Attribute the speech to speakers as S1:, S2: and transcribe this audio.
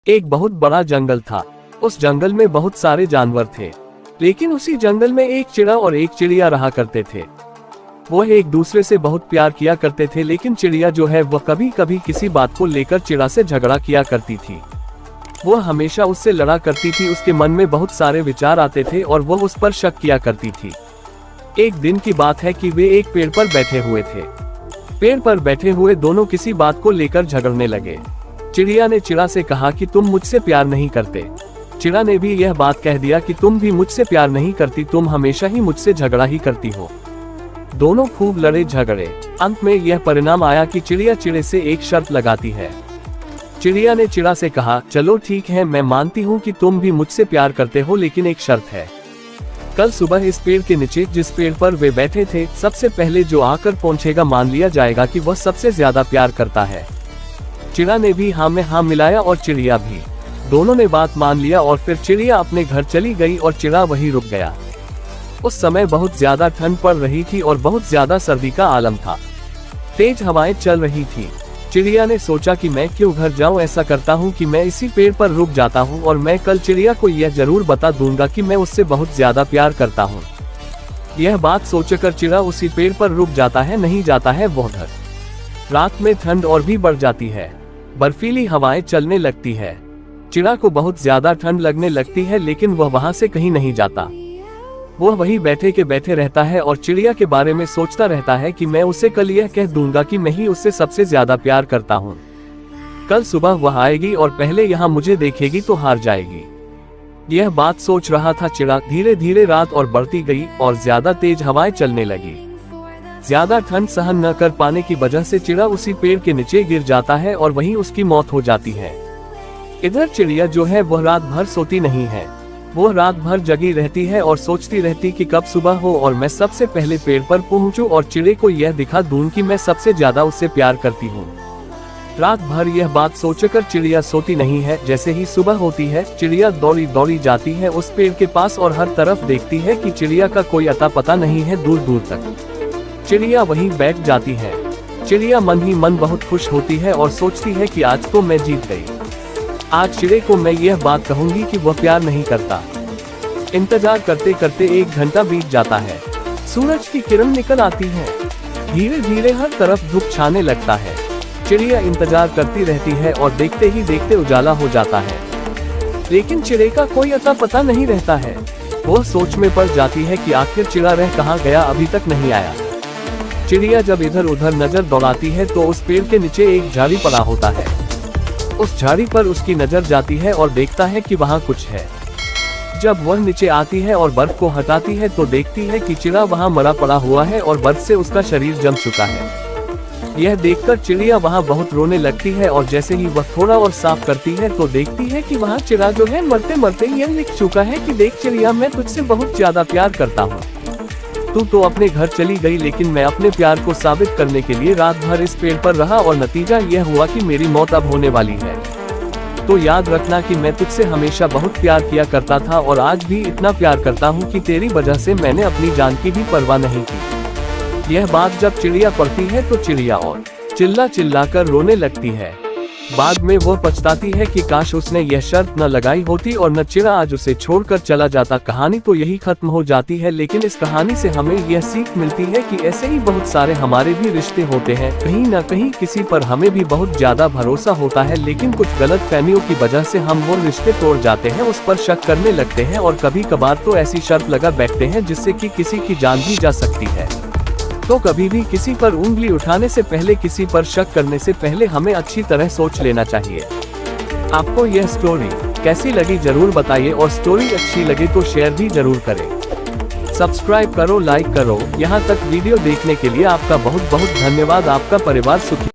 S1: एक बहुत बड़ा जंगल था। उस जंगल में बहुत सारे जानवर थे, लेकिन उसी जंगल में एक चिड़ा और एक चिड़िया रहा करते थे। वह एक दूसरे से बहुत प्यार किया करते थे, लेकिन चिड़िया जो है वह कभी कभी किसी बात को लेकर चिड़ा से झगड़ा किया करती थी। वह हमेशा उससे लड़ा करती थी। उसके मन में बहुत सारे विचार आते थे और वह उस पर शक किया करती थी। एक दिन की बात है कि वे एक पेड़ पर बैठे हुए थे। पेड़ पर बैठे हुए दोनों किसी बात को लेकर झगड़ने लगे। चिड़िया ने चिड़ा से कहा कि तुम मुझसे प्यार नहीं करते। चिड़ा ने भी यह बात कह दिया कि तुम भी मुझसे प्यार नहीं करती, तुम हमेशा ही मुझसे झगड़ा ही करती हो। दोनों खूब लड़े झगड़े। अंत में यह परिणाम आया कि चिड़िया चिड़े से एक शर्त लगाती है। चिड़िया ने चिड़ा से कहा, चलो ठीक है, मैं मानती हूँ कि तुम भी मुझसे प्यार करते हो, लेकिन एक शर्त है। कल सुबह इस पेड़ के नीचे जिस पेड़ पर वे बैठे थे, सबसे पहले जो आकर पहुंचेगा मान लिया जाएगा कि वह सबसे ज्यादा प्यार करता है। चिड़ा ने भी हाँ में हाँ मिलाया और चिड़िया भी। दोनों ने बात मान लिया और फिर चिड़िया अपने घर चली गई और चिड़ा वहीं रुक गया। उस समय बहुत ज्यादा ठंड पड़ रही थी और बहुत ज्यादा सर्दी का आलम था। तेज हवाएं चल रही थी। चिड़िया ने सोचा कि मैं क्यों घर जाऊं, ऐसा करता हूं कि मैं इसी पेड़ पर रुक जाता हूं और मैं कल चिड़िया को यह जरूर बता दूंगा कि मैं उससे बहुत ज्यादा प्यार करता हूं। यह बात सोचकर चिड़ा उसी पेड़ पर रुक जाता है, नहीं जाता है वह घर। रात में ठंड और भी बढ़ जाती है। बर्फीली हवाएं चलने लगती है। चिड़ा को बहुत ज्यादा ठंड लगने लगती है, लेकिन वह वहां से कहीं नहीं जाता। वह वहीं बैठे के बैठे रहता है और चिड़िया के बारे में सोचता रहता है कि मैं उसे कल यह कह दूंगा कि मैं ही उससे सबसे ज्यादा प्यार करता हूँ। कल सुबह वह आएगी और पहले यहाँ मुझे देखेगी तो हार जाएगी। यह बात सोच रहा था चिड़ा। धीरे धीरे रात और बढ़ती गई और ज्यादा तेज हवाएं चलने लगी। ज्यादा ठंड सहन न कर पाने की वजह से चिड़ा उसी पेड़ के नीचे गिर जाता है और वहीं उसकी मौत हो जाती है। इधर चिड़िया जो है वह रात भर सोती नहीं है। वो रात भर जगी रहती है और सोचती रहती कि कब सुबह हो और मैं सबसे पहले पेड़ पर पहुंचूं और चिड़े को यह दिखा दूं कि मैं सबसे ज्यादा उससे प्यार करती हूं। रात भर यह बात सोचकर चिड़िया सोती नहीं है। जैसे ही सुबह होती है, चिड़िया दौड़ी दौड़ी जाती है उस पेड़ के पास और हर तरफ देखती है कि चिड़िया का कोई अता पता नहीं है दूर दूर तक। चिड़िया वहीं बैठ जाती है। चिड़िया मन ही मन बहुत खुश होती है और सोचती है कि आज तो मैं जीत गई। आज चिड़े को मैं यह बात कहूंगी कि वह प्यार नहीं करता। इंतजार करते करते 1 घंटा बीत जाता है। सूरज की किरण निकल आती है। धीरे धीरे हर तरफ धूप छाने लगता है। चिड़िया इंतजार करती रहती है और देखते ही देखते उजाला हो जाता है, लेकिन चिड़े का कोई अता पता नहीं रहता है। वह सोच में पड़ जाती है कि आखिर चिड़ा रह कहाँ गया, अभी तक नहीं आया। चिड़िया जब इधर उधर नजर दौड़ाती है तो उस पेड़ के नीचे एक झाड़ी पड़ा होता है। उस झाड़ी पर उसकी नजर जाती है और देखता है कि वहाँ कुछ है। जब वह नीचे आती है और बर्फ को हटाती है तो देखती है कि चिड़ा वहाँ मरा पड़ा हुआ है और बर्फ से उसका शरीर जम चुका है। यह देखकर चिड़िया वहाँ बहुत रोने लगती है और जैसे ही वह थोड़ा और साफ करती है तो देखती है कि वहाँ चिड़ा जो है मरते मरते यह लिख चुका है कि देख चिड़िया, मैं तुझसे बहुत ज्यादा प्यार करता हूँ। तू तो अपने घर चली गई, लेकिन मैं अपने प्यार को साबित करने के लिए रात भर इस पेड़ पर रहा और नतीजा यह हुआ कि मेरी मौत अब होने वाली है। तो याद रखना कि मैं तुझसे हमेशा बहुत प्यार किया करता था और आज भी इतना प्यार करता हूँ कि तेरी वजह से मैंने अपनी जान की भी परवाह नहीं की। यह बात जब चिड़िया पढ़ती है तो चिड़िया और चिल्ला चिल्ला कर रोने लगती है। बाद में वह पछताती है कि काश उसने यह शर्त न लगाई होती और न चिड़ा आज उसे छोड़कर चला जाता। कहानी तो यही खत्म हो जाती है, लेकिन इस कहानी से हमें यह सीख मिलती है कि ऐसे ही बहुत सारे हमारे भी रिश्ते होते हैं। कहीं न कहीं किसी पर हमें भी बहुत ज्यादा भरोसा होता है, लेकिन कुछ गलत फहमियों की वजह से हम वो रिश्ते तोड़ जाते हैं, उस पर शक करने लगते हैं और कभी कभार तो ऐसी शर्त लगा बैठते हैं जिससे कि किसी की जान भी जा सकती है। तो कभी भी किसी पर उंगली उठाने से पहले, किसी पर शक करने से पहले हमें अच्छी तरह सोच लेना चाहिए। आपको यह स्टोरी कैसी लगी जरूर बताइए और स्टोरी अच्छी लगे तो शेयर भी जरूर करें। सब्सक्राइब करो, लाइक करो। यहाँ तक वीडियो देखने के लिए आपका बहुत बहुत धन्यवाद। आपका परिवार सुखी